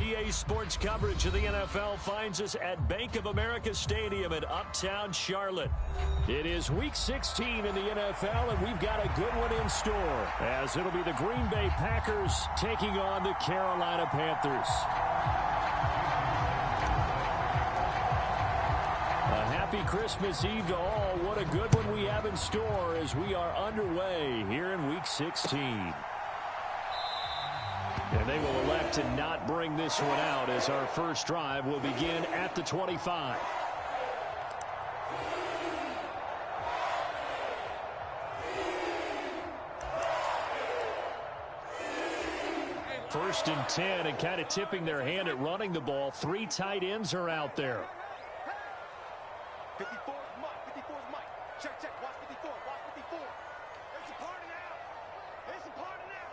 EA Sports coverage of the NFL finds us at Bank of America Stadium in Uptown Charlotte. It is Week 16 in the NFL, and we've got a good one in store, as it'll be the Green Bay Packers taking on the Carolina Panthers. A happy Christmas Eve to all. What a good one we have in store as we are underway here in Week 16. And they will elect to not bring this one out as our first drive will begin at the 25. First and 10, and kind of tipping their hand at running the ball. 3 tight ends are out there. 54 is Mike. 54 is Mike. Check, check. Watch 54. Watch 54. It's a party now. It's a party now.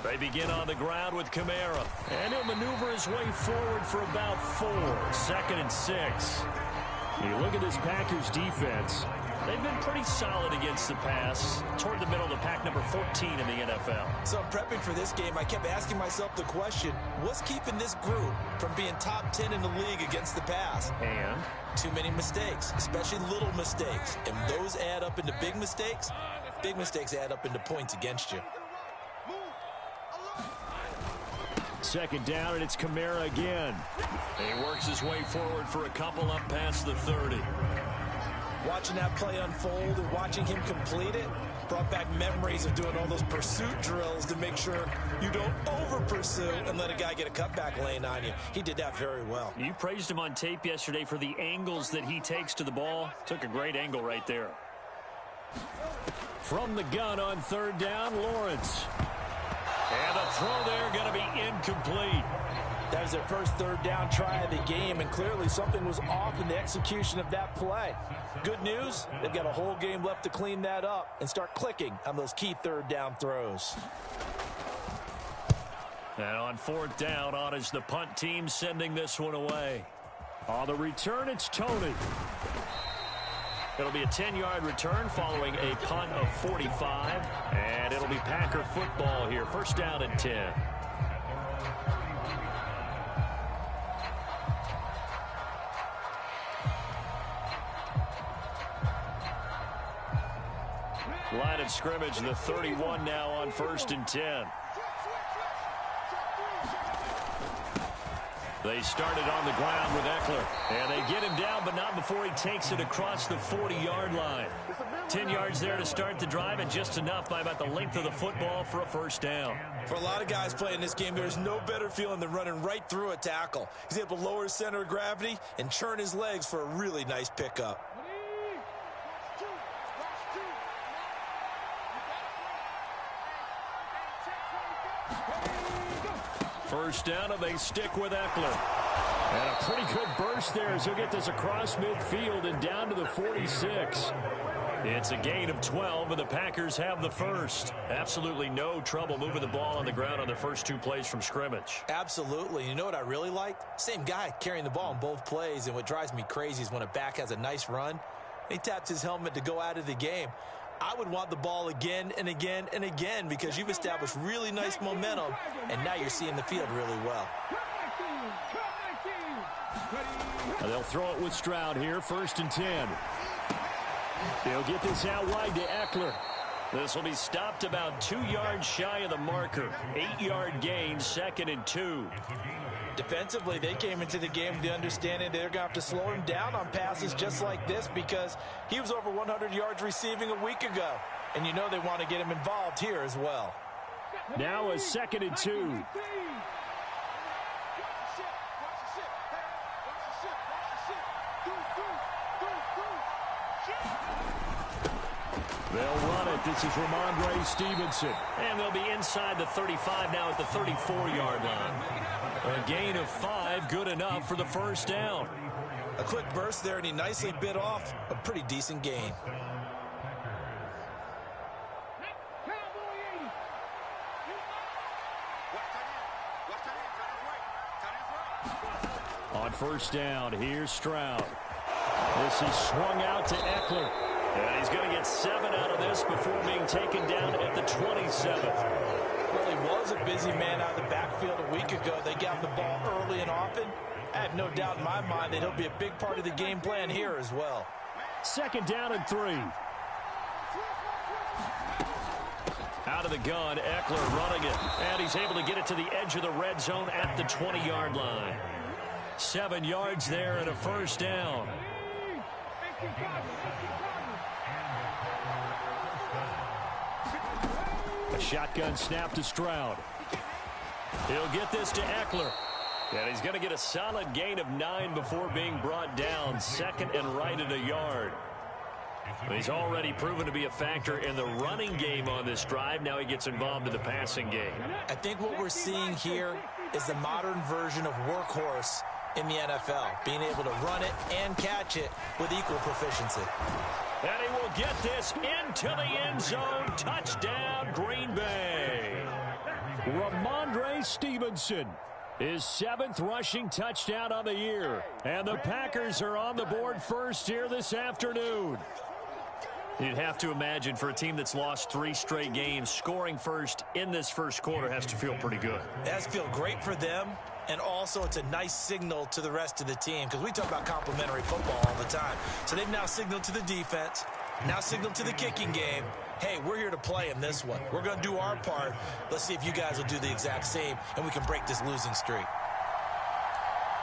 They begin on the ground with Kamara. And he'll maneuver his way forward for about 4. 2nd and 6. You look at this Packers defense. They've been pretty solid against the pass. Toward the middle of the pack, number 14 in the NFL. So I'm prepping for this game. I kept asking myself the question, what's keeping this group from being top 10 in the league against the pass? And? Too many mistakes, especially little mistakes. And those add up into big mistakes. Big mistakes add up into points against you. 2nd down, and it's Kamara again. And he works his way forward for a couple up past the 30. Watching that play unfold and watching him complete it brought back memories of doing all those pursuit drills to make sure you don't over-pursue and let a guy get a cutback lane on you. He did that very well. You praised him on tape yesterday for the angles that he takes to the ball. Took a great angle right there. From the gun on 3rd down, Lawrence. And the throw there going to be incomplete. That was their first 3rd down try of the game, and clearly something was off in the execution of that play. Good news, they've got a whole game left to clean that up and start clicking on those key 3rd down throws. And on 4th down, on is the punt team sending this one away. On the return, it's Tony. It'll be a 10-yard return following a punt of 45. And it'll be Packer football here. 1st down and 10. Line of scrimmage, the 31 now on 1st and 10. They started on the ground with Eckler. And they get him down, but not before he takes it across the 40-yard line. 10 yards there to start the drive, and just enough by about the length of the football for a 1st down. For a lot of guys playing this game, there's no better feeling than running right through a tackle. He's able to lower his center of gravity and churn his legs for a really nice pickup. 1st down, and they stick with Eckler. And a pretty good burst there as he'll get this across midfield and down to the 46. It's a gain of 12, and the Packers have the first. Absolutely no trouble moving the ball on the ground on their first 2 plays from scrimmage. Absolutely. You know what I really liked? Same guy carrying the ball in both plays, and what drives me crazy is when a back has a nice run, he taps his helmet to go out of the game. I would want the ball again and again and again because you've established really nice momentum, and now you're seeing the field really well. They'll throw it with Stroud here, 1st and 10. He'll get this out wide to Eckler. This will be stopped about 2 yards shy of the marker. 8-yard gain, 2nd and 2. Defensively, they came into the game with the understanding they're going to have to slow him down on passes just like this because he was over 100 yards receiving a week ago. And you know they want to get him involved here as well. Now a 2nd and 2. They'll run it. This is Ramondre Stevenson. And they'll be inside the 35 now at the 34-yard line. A gain of 5, good enough for the 1st down. A quick burst there, and he nicely bit off a pretty decent gain. On 1st down, here's Stroud. This is swung out to Eckler. And he's going to get 7 out of this before being taken down at the 27. Well, he was a busy man out of the backfield a week ago. They got the ball early and often. I have no doubt in my mind that he'll be a big part of the game plan here as well. 2nd down and 3. Out of the gun, Ekeler running it. And he's able to get it to the edge of the red zone at the 20-yard line. 7 yards there and a 1st down. A shotgun snap to Stroud. He'll get this to Ekeler. And he's going to get a solid gain of 9 before being brought down. 2nd and right at a yard. He's already proven to be a factor in the running game on this drive. Now he gets involved in the passing game. I think what we're seeing here is the modern version of workhorse in the NFL, being able to run it and catch it with equal proficiency. And he will get this into the end zone. Touchdown, Green Bay. Ramondre Stevenson, his 7th rushing touchdown on the year. And the Packers are on the board first here this afternoon. You'd have to imagine for a team that's lost 3 straight games, scoring first in this first quarter has to feel pretty good. It has to feel great for them, and also it's a nice signal to the rest of the team because we talk about complimentary football all the time. So they've now signaled to the defense, now signaled to the kicking game, hey, we're here to play in this one. We're going to do our part. Let's see if you guys will do the exact same, and we can break this losing streak.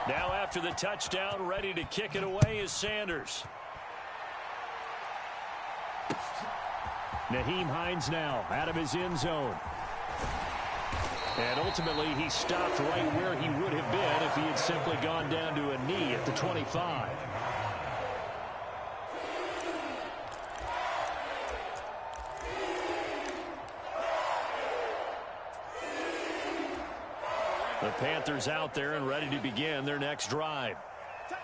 Now after the touchdown, ready to kick it away is Sanders. Nyheim Hines now out of his end zone. And ultimately, he stopped right where he would have been if he had simply gone down to a knee at the 25. The Panthers out there and ready to begin their next drive.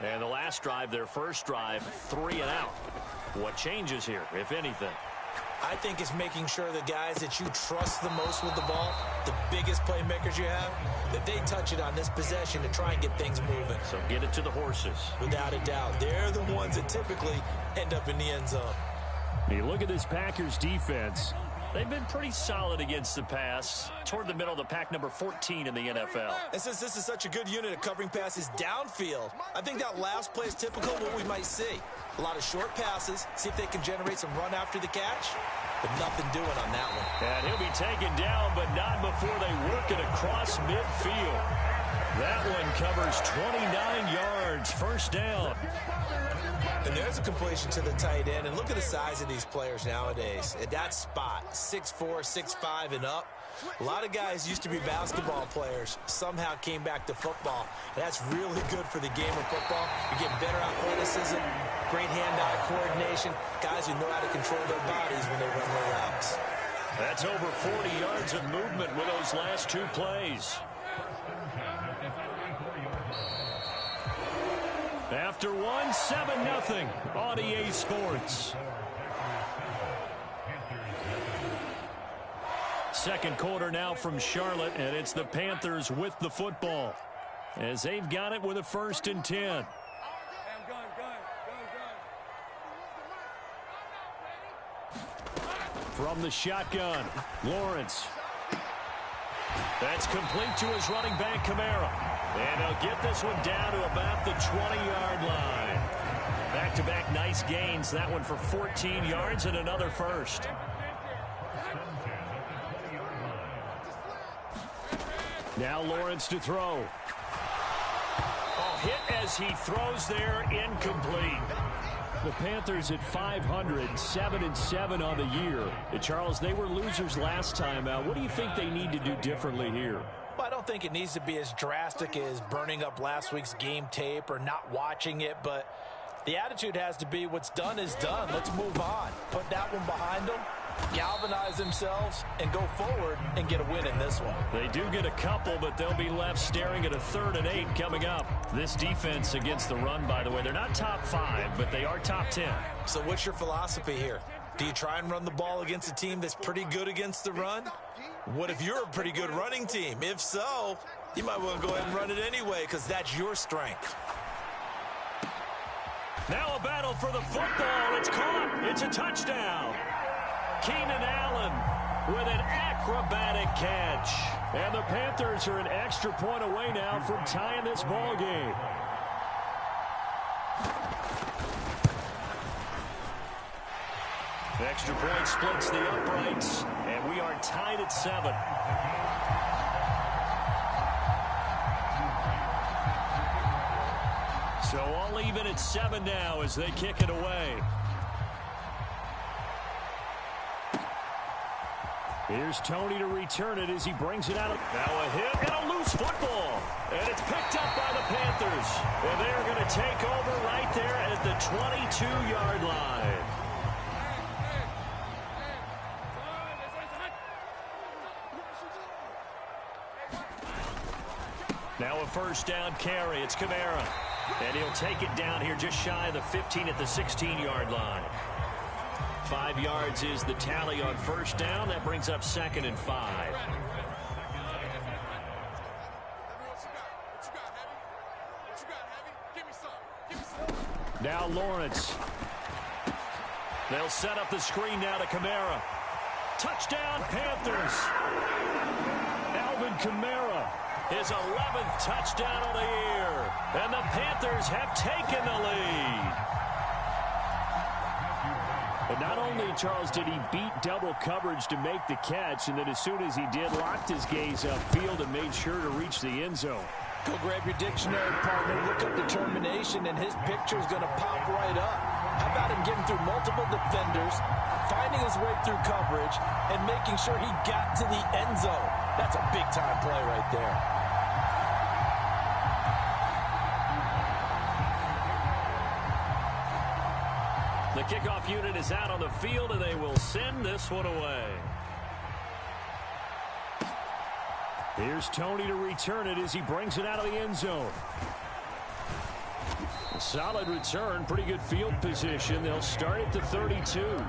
And the last drive, their first drive, 3 and out. What changes here, if anything? I think it's making sure the guys that you trust the most with the ball, the biggest playmakers you have, that they touch it on this possession to try and get things moving. So get it to the horses. Without a doubt. They're the ones that typically end up in the end zone. You look at this Packers defense. They've been pretty solid against the pass. Toward the middle of the pack, number 14 in the NFL. And since this is such a good unit of covering passes downfield, I think that last play is typical of what we might see. A lot of short passes, see if they can generate some run after the catch, but nothing doing on that one. And he'll be taken down, but not before they work it across midfield. That one covers 29 yards, 1st down. And there's a completion to the tight end. And look at the size of these players nowadays. At that spot, 6'4", 6'5", and up. A lot of guys used to be basketball players, somehow came back to football. And that's really good for the game of football. You're getting better athleticism, great hand-eye coordination, guys who know how to control their bodies when they run their routes. That's over 40 yards of movement with those last 2 plays. After one, 7-0 on EA Sports. Second quarter now from Charlotte, and it's the Panthers with the football as they've got it with a 1st and 10. From the shotgun, Lawrence. That's complete to his running back, Kamara. And he'll get this one down to about the 20-yard line. Back-to-back nice gains. That one for 14 yards and another 1st. Now Lawrence to throw. Oh, hit as he throws there, incomplete. The Panthers at 500, 7-7 on the year. And Charles, they were losers last time out. What do you think they need to do differently here? Well, I don't think it needs to be as drastic as burning up last week's game tape or not watching it, but the attitude has to be what's done is done. Let's move on. Put that one behind them, galvanize themselves, and go forward and get a win in this one. They do get a couple, but they'll be left staring at a 3rd and 8 coming up. This defense against the run, by the way, they're not top 5, but they are top 10. So what's your philosophy here? Do you try and run the ball against a team that's pretty good against the run? What if you're a pretty good running team? If so, you might want to go ahead and run it anyway because that's your strength. Now a battle for the football. It's caught. It's a touchdown. Keenan Allen with an acrobatic catch. And the Panthers are an extra point away now from tying this ball game. The extra point splits the uprights, and we are tied at 7. So all even at 7 now as they kick it away. Here's Tony to return it as he brings it out. Now a hit and a loose football. And it's picked up by the Panthers. And they're going to take over right there at the 22-yard line. Now a first down carry. It's Kamara. And he'll take it down here just shy of the 15 at the 16-yard line. 5 yards is the tally on first down. That brings up 2nd and 5. Now Lawrence. They'll set up the screen now to Kamara. Touchdown Panthers. Alvin Kamara. His 11th touchdown of the year. And the Panthers have taken the lead. But not only, Charles, did he beat double coverage to make the catch, and then as soon as he did, locked his gaze upfield and made sure to reach the end zone. Go grab your dictionary, partner. Look up determination, and his picture is going to pop right up. How about him getting through multiple defenders, finding his way through coverage, and making sure he got to the end zone? That's a big-time play right there. The kickoff unit is out on the field, and they will send this one away. Here's Tony to return it as he brings it out of the end zone. A solid return, pretty good field position. They'll start at the 32.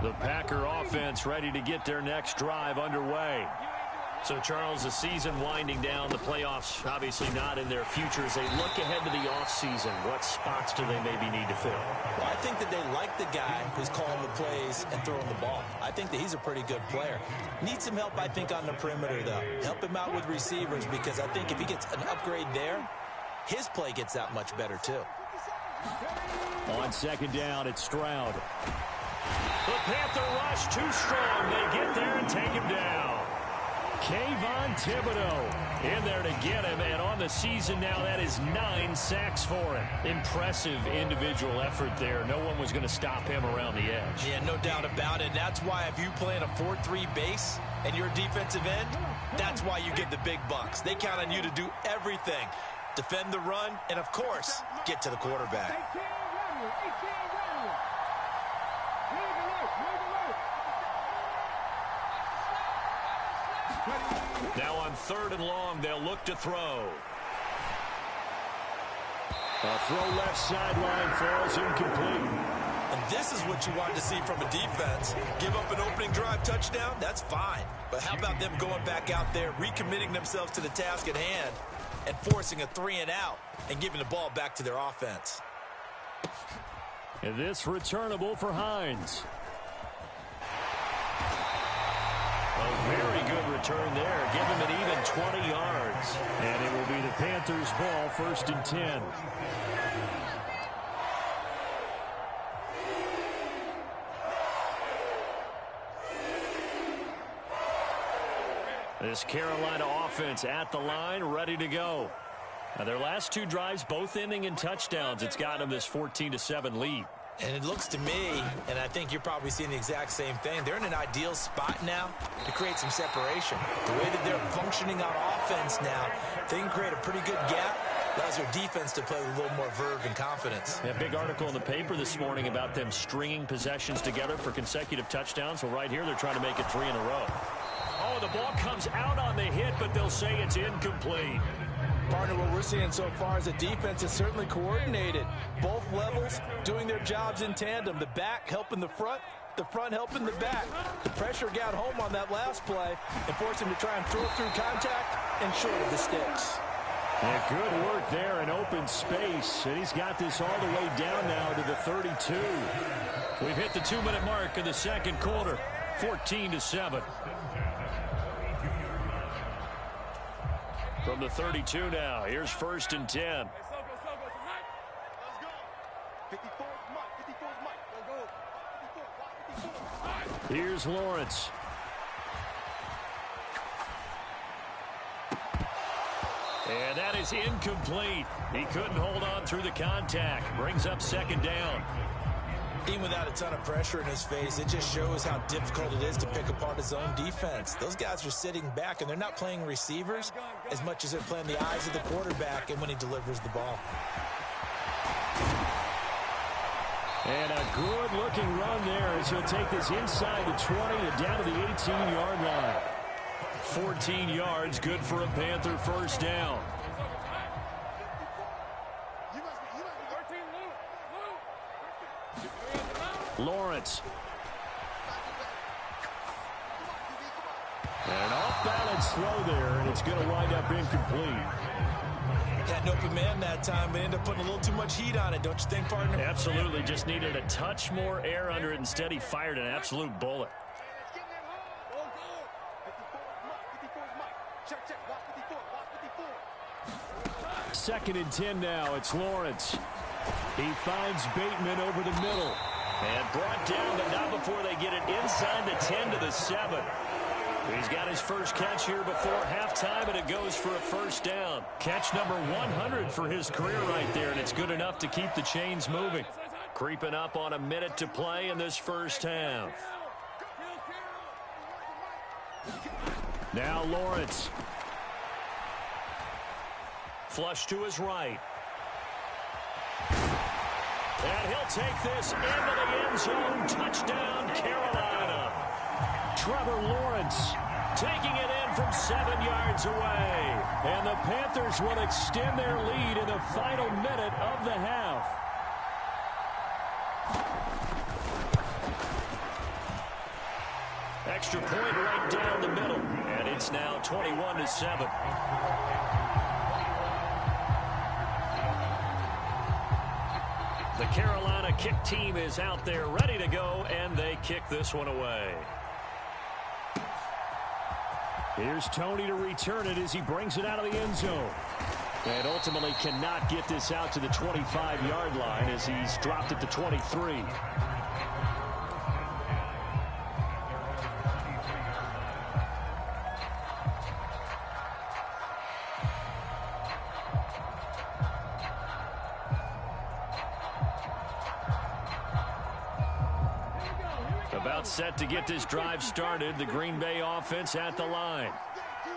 The Packer offense ready to get their next drive underway. So, Charles, the season winding down, the playoffs obviously not in their future. As they look ahead to the offseason, what spots do they maybe need to fill? Well, I think that they like the guy who's calling the plays and throwing the ball. I think that he's a pretty good player. Needs some help, I think, on the perimeter, though. Help him out with receivers, because I think if he gets an upgrade there, his play gets that much better, too. On second down, it's Stroud. The Panther rush too strong. They get there and take him down. Kayvon Thibodeau in there to get him, and on the season now, that is 9 sacks for him. Impressive individual effort there. No one was going to stop him around the edge. Yeah, no doubt about it. That's why if you play in a 4-3 base and you're a defensive end, that's why you get the big bucks. They count on you to do everything. Defend the run, and of course, get to the quarterback. Now on 3rd and long, they'll look to throw. A throw left sideline falls incomplete. And this is what you want to see from a defense. Give up an opening drive touchdown, that's fine. But how about them going back out there, recommitting themselves to the task at hand, and forcing a 3-and-out and giving the ball back to their offense. And this returnable for Hines. A very good return there. Give him an even 20 yards. And it will be the Panthers' ball, 1st and 10. This Carolina offense at the line, ready to go. Now their last 2 drives, both ending in touchdowns. It's got them this 14-7 lead. And it looks to me, and I think you're probably seeing the exact same thing, they're in an ideal spot now to create some separation. The way that they're functioning on offense now, they can create a pretty good gap. Allows their defense to play with a little more verve and confidence. A big article in the paper this morning about them stringing possessions together for consecutive touchdowns. Well, right here, they're trying to make it 3 in a row. Oh, the ball comes out on the hit, but they'll say it's incomplete. Partner, what we're seeing so far is the defense is certainly coordinated. Both levels doing their jobs in tandem. The back helping the front helping the back. The pressure got home on that last play and forced him to try and throw through contact and short of the sticks. Yeah, good work there in open space. And he's got this all the way down now to the 32. We've hit the 2-minute mark of the second quarter. 14-7. From the 32 now, here's 1st and 10. Let's go. 54 is Mike. 54 is Mike. Go, go. 54. 54. Here's Lawrence. And that is incomplete. He couldn't hold on through the contact. Brings up 2nd down. Even without a ton of pressure in his face, it just shows how difficult it is to pick apart his own defense. Those guys are sitting back, and they're not playing receivers as much as they're playing the eyes of the quarterback and when he delivers the ball. And a good-looking run there as he'll take this inside the 20 and down to the 18-yard line. 14 yards, good for a Panther 1st down. Lawrence. And an off-balance throw there, and it's going to wind up incomplete. Had an open man that time, but ended up putting a little too much heat on it, don't you think, partner? Absolutely, just needed a touch more air under it. Instead, he fired an absolute bullet. 2nd and 10 now. It's Lawrence. He finds Bateman over the middle. And brought down, but not before they get it inside the 10 to the 7. He's got his first catch here before halftime, and it goes for a 1st down. Catch number 100 for his career right there, and it's good enough to keep the chains moving. Creeping up on a minute to play in this 1st half. Now Lawrence. Flush to his right. And he'll take this into the end zone. Touchdown, Carolina. Trevor Lawrence taking it in from 7 yards away. And the Panthers will extend their lead in the final minute of the half. Extra point right down the middle. And it's now 21-7. The Carolina kick team is out there ready to go, and they kick this one away. Here's Tony to return it as he brings it out of the end zone. And ultimately cannot get this out to the 25-yard line as he's dropped at the 23. About set to get this drive started. The Green Bay offense at the line.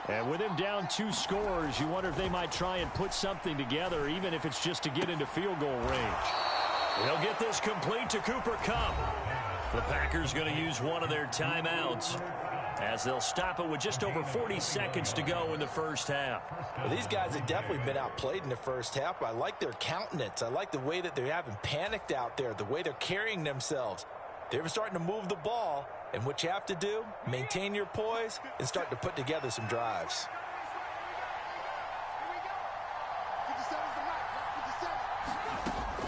And with him down 2 scores, you wonder if they might try and put something together, even if it's just to get into field goal range. They'll get this complete to Cooper Kupp. The Packers going to use one of their timeouts as they'll stop it with just over 40 seconds to go in the 1st half. Well, these guys have definitely been outplayed in the 1st half. I like their countenance. I like the way that they haven't panicked out there, the way they're carrying themselves. They're starting to move the ball, and what you have to do, maintain your poise and start to put together some drives.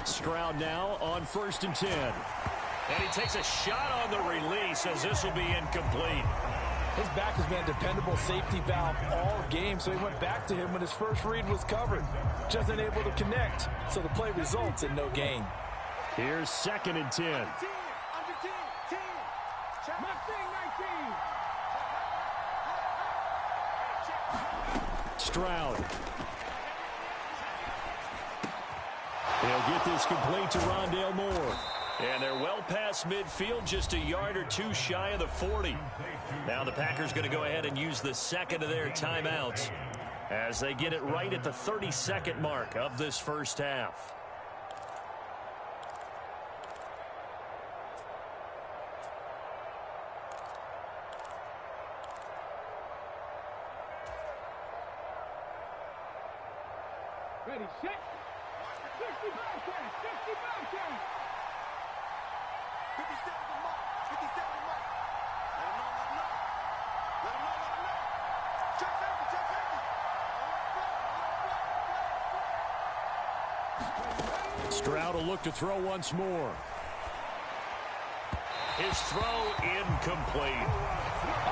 Stroud now on 1st and 10. And he takes a shot on the release as this will be incomplete. His back has been a dependable safety valve all game, so he went back to him when his first read was covered. Just unable to connect, so the play results in no gain. Here's 2nd and 10. Stroud. He'll get this complete to Rondale Moore. And they're well past midfield, just a yard or 2 shy of the 40. Now the Packers going to go ahead and use the 2nd of their timeouts as they get it right at the 32nd mark of this 1st half. Ready, set. 60 back there. 60 back there. 57 to Mike. 57 to Mike. Let him know, let him know. Let him know, let him know. Check safety, check safety. Stroud will look to throw once more. His throw incomplete.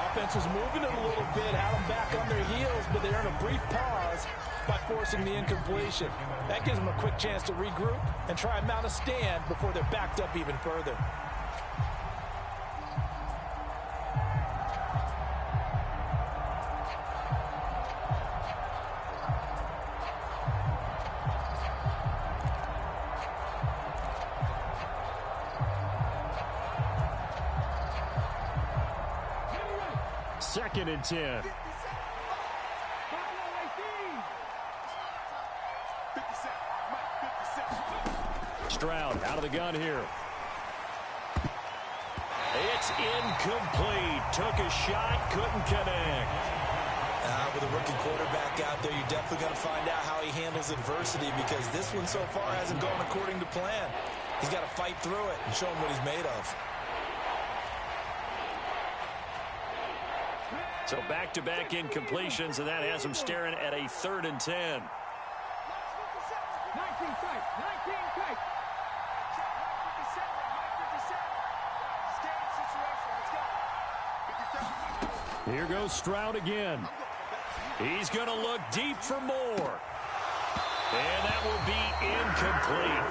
Offense was moving it a little bit, had them back on their heels, but they earned a brief pause by forcing the incompletion. That gives them a quick chance to regroup and try and mount a stand before they're backed up even further. Second and 10. Stroud out of the gun here. It's incomplete. Took a shot, couldn't connect. With a rookie quarterback out there, you're definitely going to find out how he handles adversity, because this one so far hasn't gone according to plan. He's got to fight through it and show him what he's made of. So back-to-back incompletions, and that has him staring at a 3rd and 10. 19 tight, 19 tight. 57. Here goes Stroud again. He's going to look deep for more. And that will be incomplete.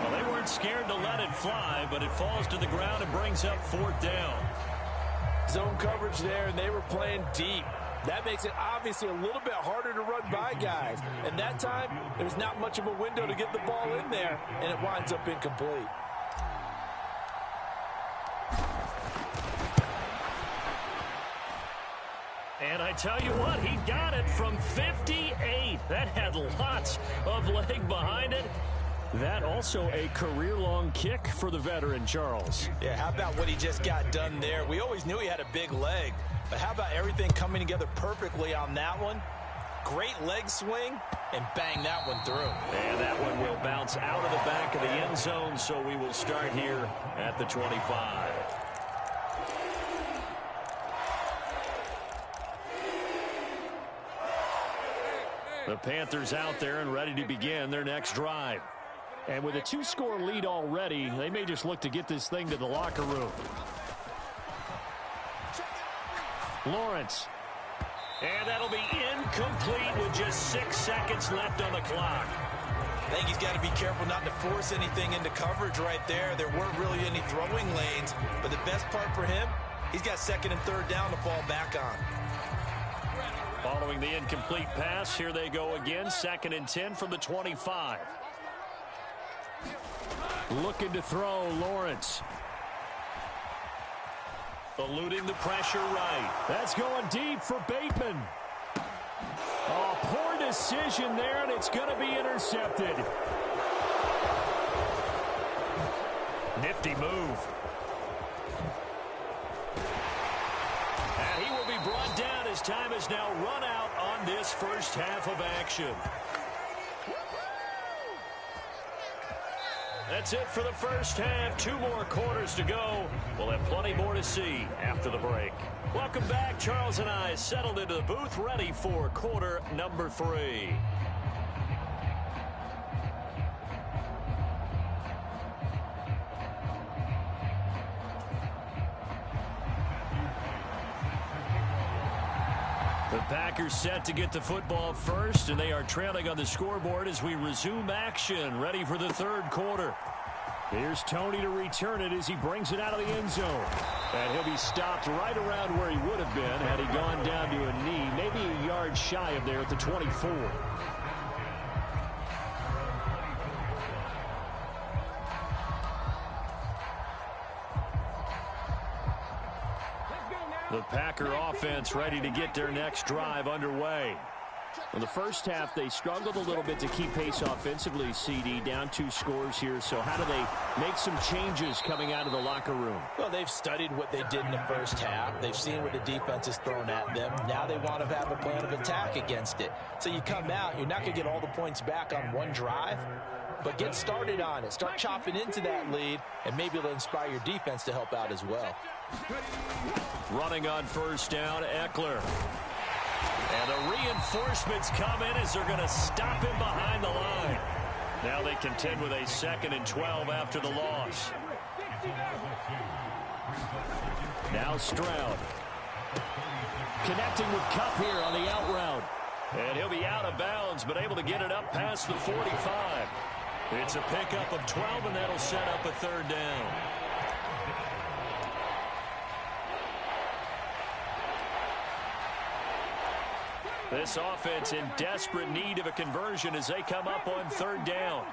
Well, they weren't scared to let it fly, but it falls to the ground and brings up 4th down. Zone coverage there, and they were playing deep. That makes it obviously a little bit harder to run by guys. And that time, there's not much of a window to get the ball in there, and it winds up incomplete. And I tell you what, he got it from 58. That had lots of leg behind it. That also a career-long kick for the veteran, Charles. Yeah, how about what he just got done there? We always knew he had a big leg, but how about everything coming together perfectly on that one? Great leg swing, and bang that one through. And that one will bounce out of the back of the end zone, so we will start here at the 25. The Panthers out there and ready to begin their next drive. And with a 2-score lead already, they may just look to get this thing to the locker room. Lawrence. And that'll be incomplete with just 6 seconds left on the clock. I think he's got to be careful not to force anything into coverage right there. There weren't really any throwing lanes, but the best part for him, he's got 2nd and 3rd down to fall back on. Following the incomplete pass, here they go again. 2nd and 10 from the 25. Looking to throw, Lawrence. Eluding the pressure right. That's going deep for Bateman. Oh, poor decision there, and it's going to be intercepted. Nifty move. And he will be brought down as time has now run out on this first half of action. That's it for the first half. 2 more quarters to go. We'll have plenty more to see after the break. Welcome back. Charles and I settled into the booth, ready for quarter number 3. The Packers set to get the football first, and they are trailing on the scoreboard as we resume action, ready for the 3rd quarter. Here's Tony to return it as he brings it out of the end zone. And he'll be stopped right around where he would have been had he gone down to a knee, maybe a yard shy of there at the 24. The Packer offense ready to get their next drive underway. Well, the first half, they struggled a little bit to keep pace offensively, CD, down 2 scores here. So how do they make some changes coming out of the locker room? Well, they've studied what they did in the first half. They've seen what the defense has thrown at them. Now they want to have a plan of attack against it. So you come out, you're not going to get all the points back on one drive, but get started on it. Start chopping into that lead, and maybe it'll inspire your defense to help out as well. Running on first down, Eckler. And the reinforcements come in as they're going to stop him behind the line. Now they contend with a 2nd and 12 after the loss. Now Stroud. Connecting with Kupp here on the out route. And he'll be out of bounds, but able to get it up past the 45. It's a pickup of 12, and that'll set up a 3rd down. This offense in desperate need of a conversion as they come up on 3rd down.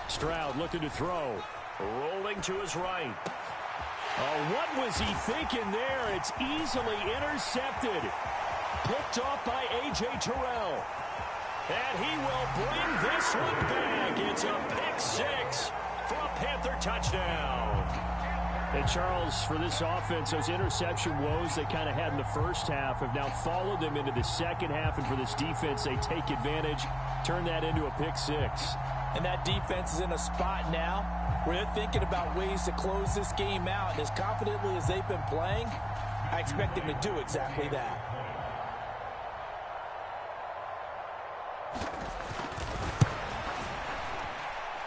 Stroud looking to throw. Rolling to his right. Oh, what was he thinking there? It's easily intercepted. Picked off by A.J. Terrell. And he will bring this one back. It's a pick 6 for a Panther touchdown. And Charles, for this offense, those interception woes they kind of had in the first half have now followed them into the second half. And for this defense, they take advantage, turn that into a pick 6. And that defense is in a spot now where they're thinking about ways to close this game out. And as confidently as they've been playing, I expect them to do exactly that.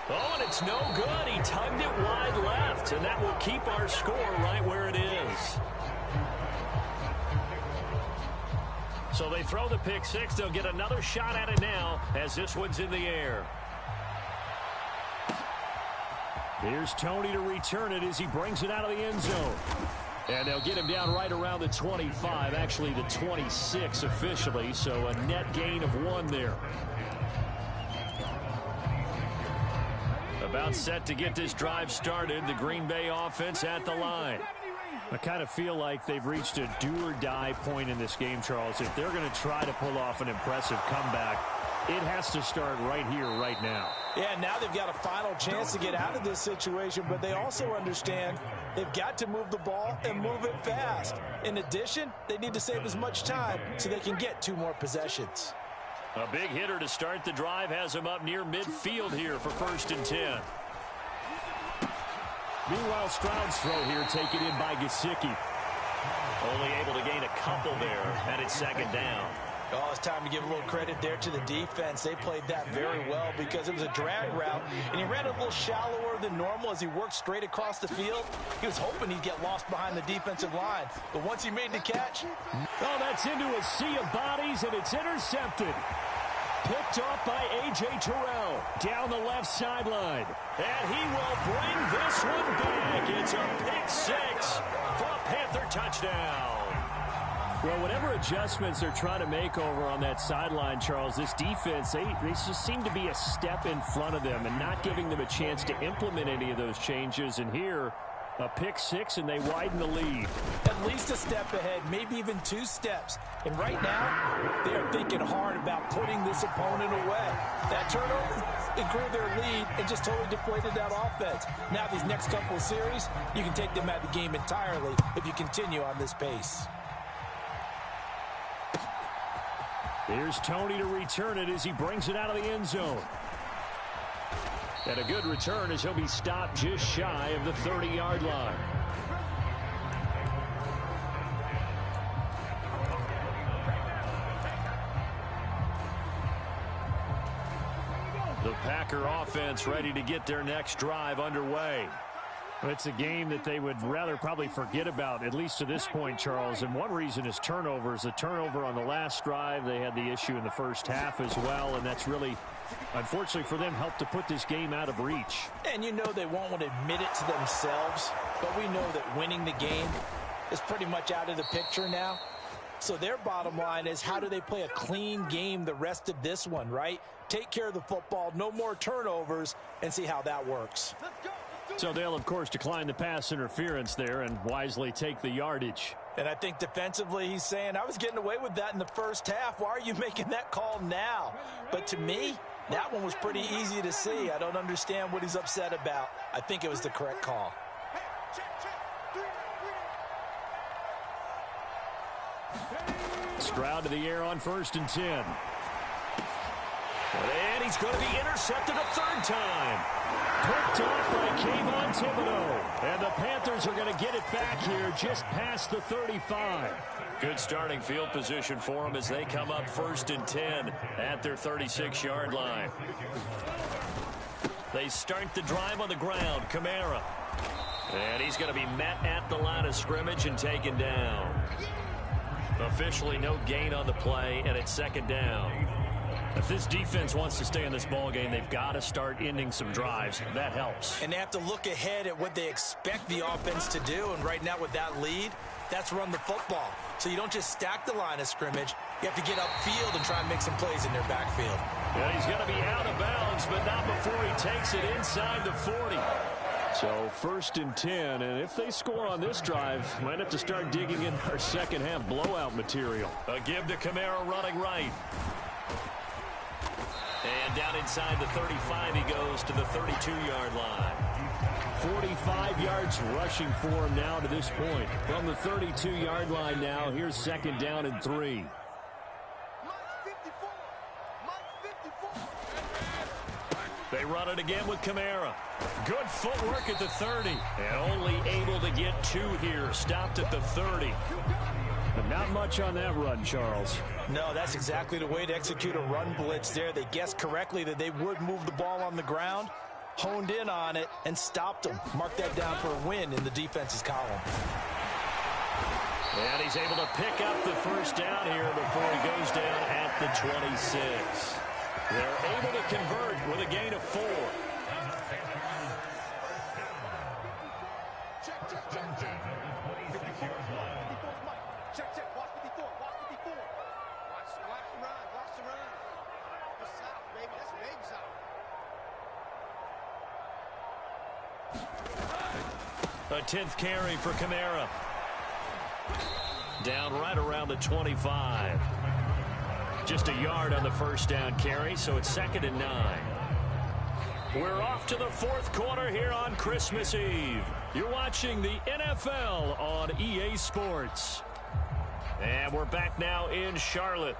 Oh, and it's no good. He tugged it wide left, and that will keep our score right where it is. So they throw the pick 6. They'll get another shot at it now as this one's in the air. Here's Tony to return it as he brings it out of the end zone. And they'll get him down right around the 25, actually the 26 officially, so a net gain of 1 there. About set to get this drive started. The Green Bay offense at the line. I kind of feel like they've reached a do-or-die point in this game, Charles. If they're going to try to pull off an impressive comeback, it has to start right here, right now. Yeah, now they've got a final chance to get out of this situation, but they also understand they've got to move the ball and move it fast. In addition, they need to save as much time so they can get 2 more possessions. A big hitter to start the drive has him up near midfield here for 1st and 10. Meanwhile, Stroud's throw here taken in by Gesicki. Only able to gain a couple there, and it's 2nd down. Oh, it's time to give a little credit there to the defense. They played that very well because it was a drag route, and he ran a little shallower than normal as he worked straight across the field. He was hoping he'd get lost behind the defensive line, but once he made the catch... Oh, that's into a sea of bodies, and it's intercepted. Picked off by A.J. Terrell down the left sideline. And he will bring this one back. It's a pick 6 for a Panther touchdown. Well, whatever adjustments they're trying to make over on that sideline, Charles, this defense, they just seem to be a step in front of them and not giving them a chance to implement any of those changes. And here, a pick 6, and they widen the lead. At least a step ahead, maybe even 2 steps. And right now, they are thinking hard about putting this opponent away. That turnover, it grew their lead and just totally deflated that offense. Now these next couple of series, you can take them out of the game entirely if you continue on this pace. Here's Tony to return it as he brings it out of the end zone. And a good return as he'll be stopped just shy of the 30-yard line. The Packer offense ready to get their next drive underway. It's a game that they would rather probably forget about, at least to this point, Charles. And one reason is turnovers. The turnover on the last drive, they had the issue in the first half as well, and that's really, unfortunately for them, helped to put this game out of reach. And you know they won't want to admit it to themselves, but we know that winning the game is pretty much out of the picture now. So their bottom line is, how do they play a clean game the rest of this one, right? Take care of the football, no more turnovers, and see how that works. So they'll, of course, decline the pass interference there and wisely take the yardage. And I think defensively he's saying, I was getting away with that in the first half. Why are you making that call now? But to me, that one was pretty easy to see. I don't understand what he's upset about. I think it was the correct call. Stroud to the air on 1st and 10. And he's going to be intercepted a third time. Picked off by Kayvon Thibodeaux. And the Panthers are going to get it back here just past the 35. Good starting field position for them as they come up 1st and 10 at their 36-yard line. They start the drive on the ground. Kamara. And he's going to be met at the line of scrimmage and taken down. Officially no gain on the play, and it's 2nd down. If this defense wants to stay in this ball game, they've got to start ending some drives. That helps. And they have to look ahead at what they expect the offense to do. And right now with that lead, that's run the football. So you don't just stack the line of scrimmage. You have to get upfield and try and make some plays in their backfield. Yeah, he's going to be out of bounds, but not before he takes it inside the 40. So 1st and 10, and if they score on this drive, might have to start digging in our second half blowout material. A give to Kamara running right. And down inside the 35 he goes to the 32-yard line. 45 yards rushing for him now to this point. From the 32-yard line now, here's 2nd down and 3. They run it again with Kamara. Good footwork at the 30. And only able to get 2 here. Stopped at the 30. But not much on that run, Charles. No, that's exactly the way to execute a run blitz there. They guessed correctly that they would move the ball on the ground, honed in on it, and stopped them. Mark that down for a win in the defense's column. And he's able to pick up the 1st down here before he goes down at the 26. They're able to convert with a gain of 4. A 10th carry for Kamara. Down right around the 25. Just a yard on the 1st down carry, so it's 2nd and 9. We're off to the 4th quarter here on Christmas Eve. You're watching the NFL on EA Sports. And we're back now in Charlotte.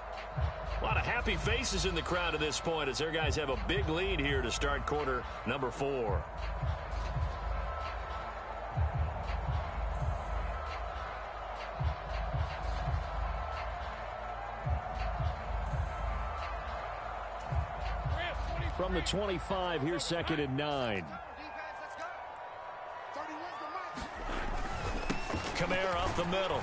A lot of happy faces in the crowd at this point as their guys have a big lead here to start quarter number 4. From the 25, here's 2nd and 9. Kamara up the middle.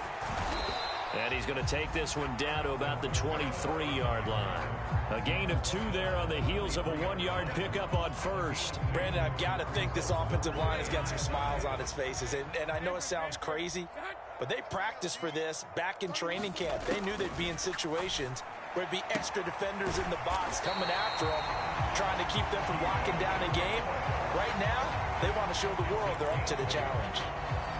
And he's going to take this one down to about the 23-yard line. A gain of 2 there on the heels of a 1-yard pickup on 1st. Brandon, I've got to think this offensive line has got some smiles on its faces. And I know it sounds crazy, but they practiced for this back in training camp. They knew they'd be in situations where it'd be extra defenders in the box coming after them, trying to keep them from locking down a game. Right now, they want to show the world they're up to the challenge.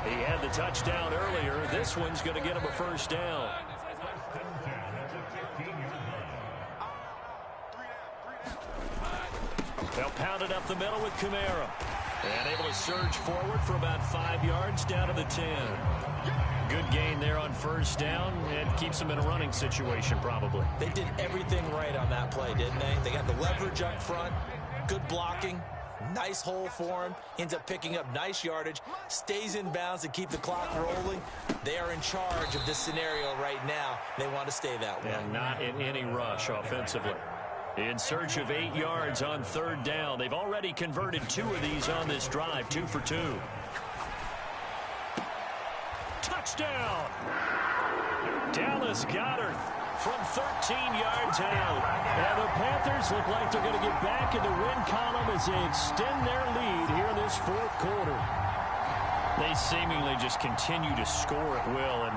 He had the touchdown earlier. This one's going to get him a 1st down. They'll pound it up the middle with Kamara. And able to surge forward for about 5 yards down to the 10. Good gain there on 1st down and keeps them in a running situation probably. They did everything right on that play, didn't they? They got the leverage up front, good blocking, nice hole for him, ends up picking up nice yardage, stays in bounds to keep the clock rolling. They are in charge of this scenario right now. They want to stay that way. And not in any rush offensively. In search of 8 yards on 3rd down. They've already converted 2 of these on this drive, 2 for 2. Touchdown! Dallas Goedert from 13 yards out. And the Panthers look like they're going to get back in the win column as they extend their lead here in this 4th quarter. They seemingly just continue to score at will, and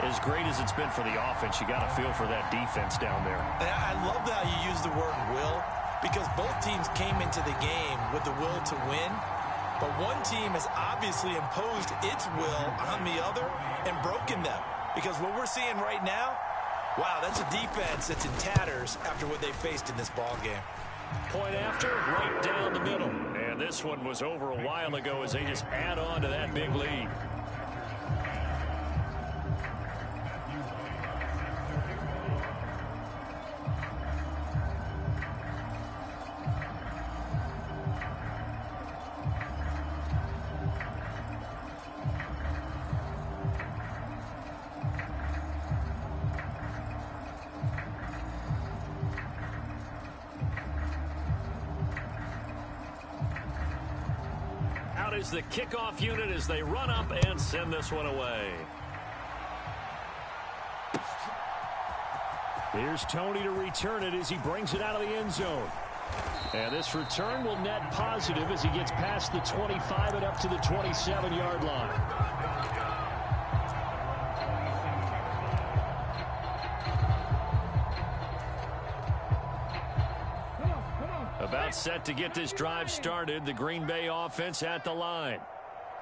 as great as it's been for the offense, you got to feel for that defense down there. I love how you use the word will, because both teams came into the game with the will to win. But one team has obviously imposed its will on the other and broken them. Because what we're seeing right now, wow, that's a defense that's in tatters after what they faced in this ball game. Point after, right down the middle. And this one was over a while ago as they just add on to that big lead. Out is the kickoff unit as they run up and send this one away. Here's Tony to return it as he brings it out of the end zone. And this return will net positive as he gets past the 25 and up to the 27-yard line. About set to get this drive started, the Green Bay offense at the line.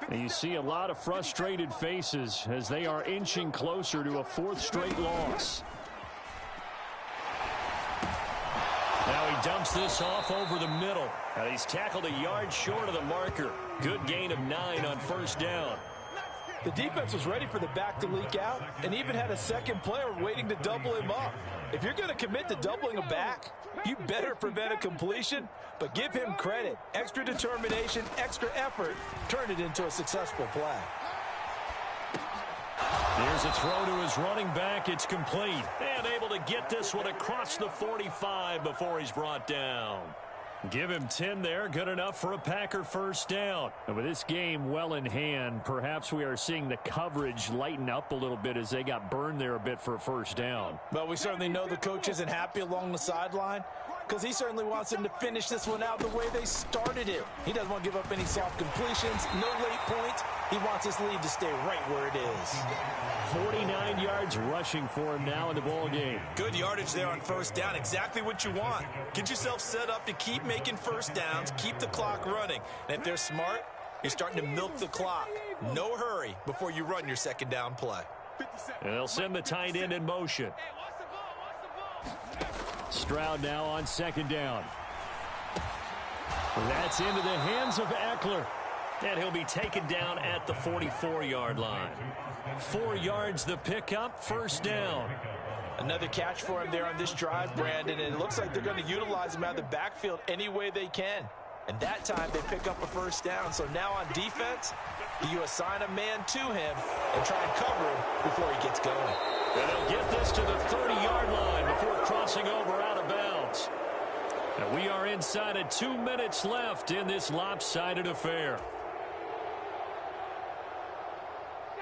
And you see a lot of frustrated faces as they are inching closer to a fourth straight loss. Now he dumps this off over the middle. And he's tackled a yard short of the marker. Good gain of 9 on first down. The defense was ready for the back to leak out and even had a second player waiting to double him up. If you're going to commit to doubling a back, you better prevent a completion, but give him credit. Extra determination, extra effort, turn it into a successful play. Here's a throw to his running back. It's complete. And able to get this one across the 45 before he's brought down. Give him 10 there. Good enough for a Packer first down. And with this game well in hand, perhaps we are seeing the coverage lighten up a little bit as they got burned there a bit for a first down. Well, we certainly know the coach isn't happy along the sideline because he certainly wants them to finish this one out the way they started it. He doesn't want to give up any soft completions, no late points. He wants his lead to stay right where it is. 49 yards rushing for him now in the ball game. Good yardage there on first down. Exactly what you want. Get yourself set up to keep making first downs, keep the clock running. And if they're smart, you're starting to milk the clock. No hurry before you run your second down play. And they'll send the tight end in motion. Stroud now on second down. That's into the hands of Eckler. And he'll be taken down at the 44-yard line. 4 yards the pickup, first down. Another catch for him there on this drive, Brandon, and it looks like they're going to utilize him out of the backfield any way they can. And that time they pick up a first down. So now on defense, you assign a man to him and try and cover him before he gets going. And they'll get this to the 30-yard line before crossing over out of bounds. And we are inside of 2 minutes left in this lopsided affair.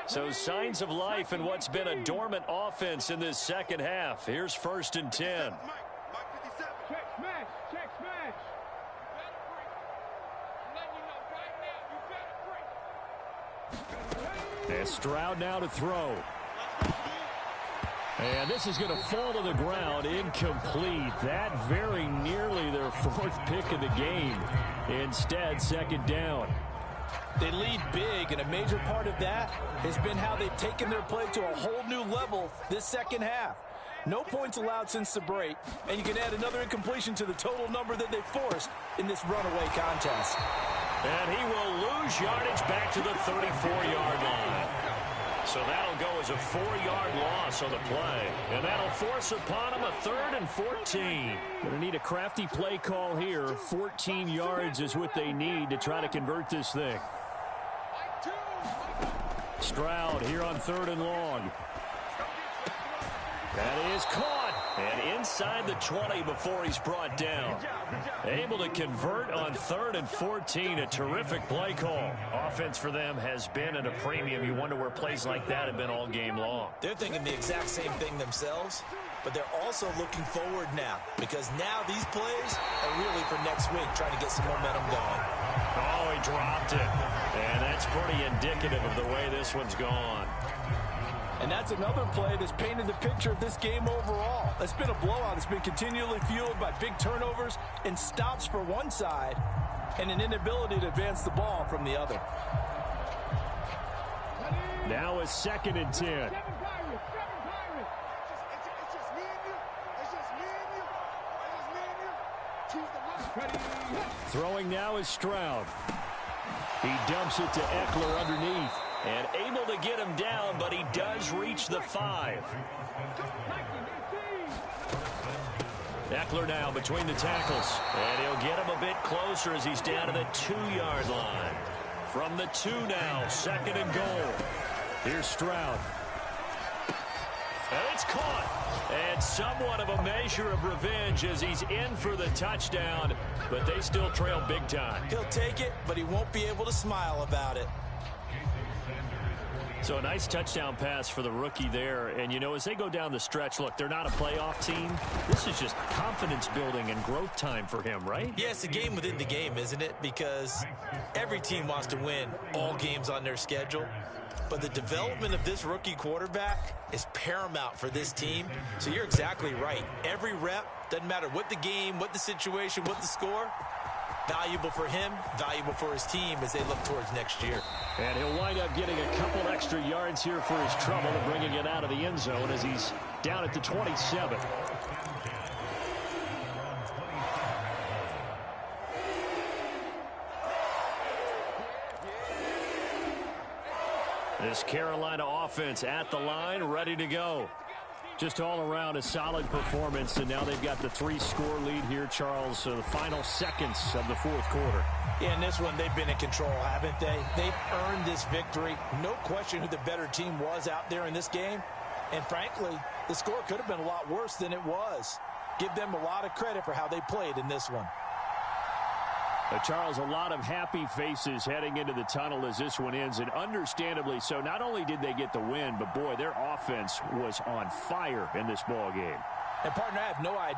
So signs of life in what's been a dormant offense in this second half. Here's first and 10. And Stroud now to throw. And this is going to fall to the ground, incomplete. That very nearly their fourth pick of the game. Instead, second down. They lead big, and a major part of that has been how they've taken their play to a whole new level this second half. No points allowed since the break, and you can add another incompletion to the total number that they forced in this runaway contest. And he will lose yardage back to the 34-yard line. So that'll go as a 4-yard loss on the play. And that'll force upon him a 3rd and 14. Going to need a crafty play call here. 14 yards is what they need to try to convert this thing. Stroud here on 3rd and long. That is caught. And inside the 20 before he's brought down. Able to convert on 3rd and 14. A terrific play call. Offense for them has been at a premium. You wonder where plays like that have been all game long. They're thinking the exact same thing themselves, but they're also looking forward now because now these plays are really for next week, trying to get some momentum going. Oh, he dropped it. And that's pretty indicative of the way this one's gone. And that's another play that's painted the picture of this game overall. It's been a blowout. It's been continually fueled by big turnovers and stops for one side and an inability to advance the ball from the other. Now a 2nd and 10. It's just me and you. It's just me and you. Choose the left. Throwing now is Stroud. He dumps it to Eckler underneath. And able to get him down, but he does reach the 5. Eckler now between the tackles. And he'll get him a bit closer as he's down to the 2-yard line. From the 2 now, 2nd and goal. Here's Stroud. And it's caught. And somewhat of a measure of revenge as he's in for the touchdown. But they still trail big time. He'll take it, but he won't be able to smile about it. So a nice touchdown pass for the rookie there. And, you know, as they go down the stretch, look, they're not a playoff team. This is just confidence building and growth time for him, right? Yeah, it's a game within the game, isn't it? Because every team wants to win all games on their schedule. But the development of this rookie quarterback is paramount for this team. So you're exactly right. Every rep, doesn't matter what the game, what the situation, what the score, valuable for him, valuable for his team as they look towards next year. And he'll wind up getting a couple extra yards here for his trouble and bringing it out of the end zone as he's down at the 27. This Carolina offense at the line, ready to go. Just all around a solid performance, and now they've got the 3-score lead here, Charles, so the final seconds of the 4th quarter. Yeah, in this one, they've been in control, haven't they? They've earned this victory. No question who the better team was out there in this game. And frankly, the score could have been a lot worse than it was. Give them a lot of credit for how they played in this one. Charles, a lot of happy faces heading into the tunnel as this one ends, and understandably so. Not only did they get the win, but boy, their offense was on fire in this ball game. And partner, I have no idea